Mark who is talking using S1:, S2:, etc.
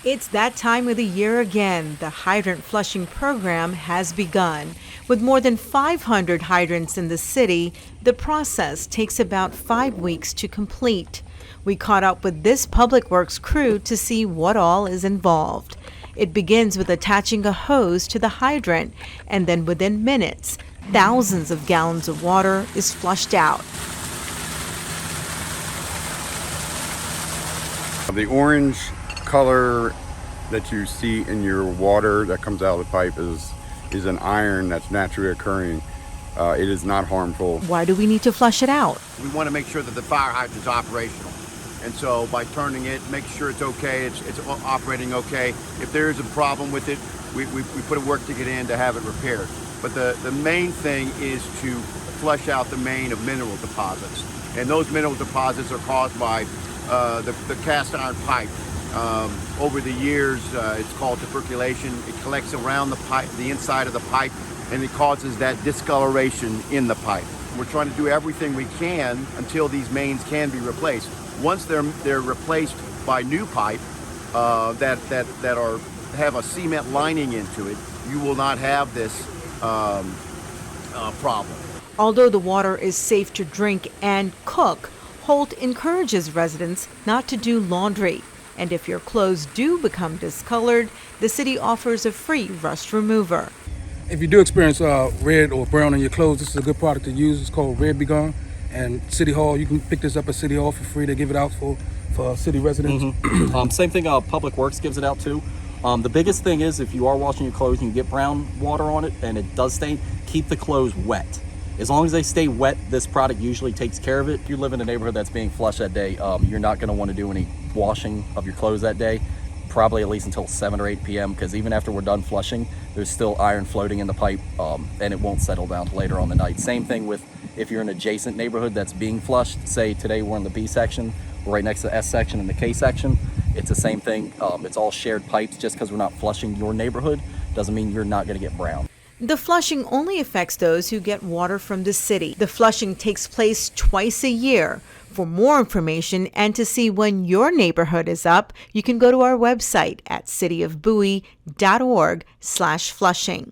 S1: It's that time of the year again. The hydrant flushing program has begun. With more than 500 hydrants in the city, the process takes about 5 weeks to complete. We caught up with this Public Works crew to see what all is involved. It begins with attaching a hose to the hydrant, and then within minutes, thousands of gallons of water is flushed out.
S2: The orange color that you see in your water that comes out of the pipe is an iron that's naturally occurring. It is not harmful.
S1: Why do we need to flush it out?
S3: We want to make sure that the fire hydrant is operational. And so by turning it, make sure it's okay, it's operating okay. If there is a problem with it, we put a work ticket in to have it repaired. But the main thing is to flush out the main of mineral deposits. And those mineral deposits are caused by the cast iron pipe. Over the years, it's called tuberculation. It collects around the pipe, the inside of the pipe, and it causes that discoloration in the pipe. We're trying to do everything we can until these mains can be replaced. Once they're replaced by new pipe that have a cement lining into it, you will not have this problem.
S1: Although the water is safe to drink and cook, Holt encourages residents not to do laundry. And if your clothes do become discolored, the city offers a free rust remover.
S4: If you do experience red or brown on your clothes, this is a good product to use. It's called Red Be Gone. And City Hall, you can pick this up at City Hall for free. They give it out for city residents.
S5: Mm-hmm. Same thing Public Works gives it out too. The biggest thing is if you are washing your clothes and you get brown water on it and it does stain, keep the clothes wet. As long as they stay wet, this product usually takes care of it. If you live in a neighborhood that's being flushed that day, you're not going to want to do any washing of your clothes that day, probably at least until 7 or 8 p.m. because even after we're done flushing, there's still iron floating in the pipe and it won't settle down later on the night. Same thing with if you're in an adjacent neighborhood that's being flushed. Say today we're in the B section, we're right next to the S section and the K section. It's the same thing. It's all shared pipes. Just because we're not flushing your neighborhood doesn't mean you're not going to get brown.
S1: The flushing only affects those who get water from the city. The flushing takes place twice a year. For more information and to see when your neighborhood is up, you can go to our website at cityofbowie.org/flushing.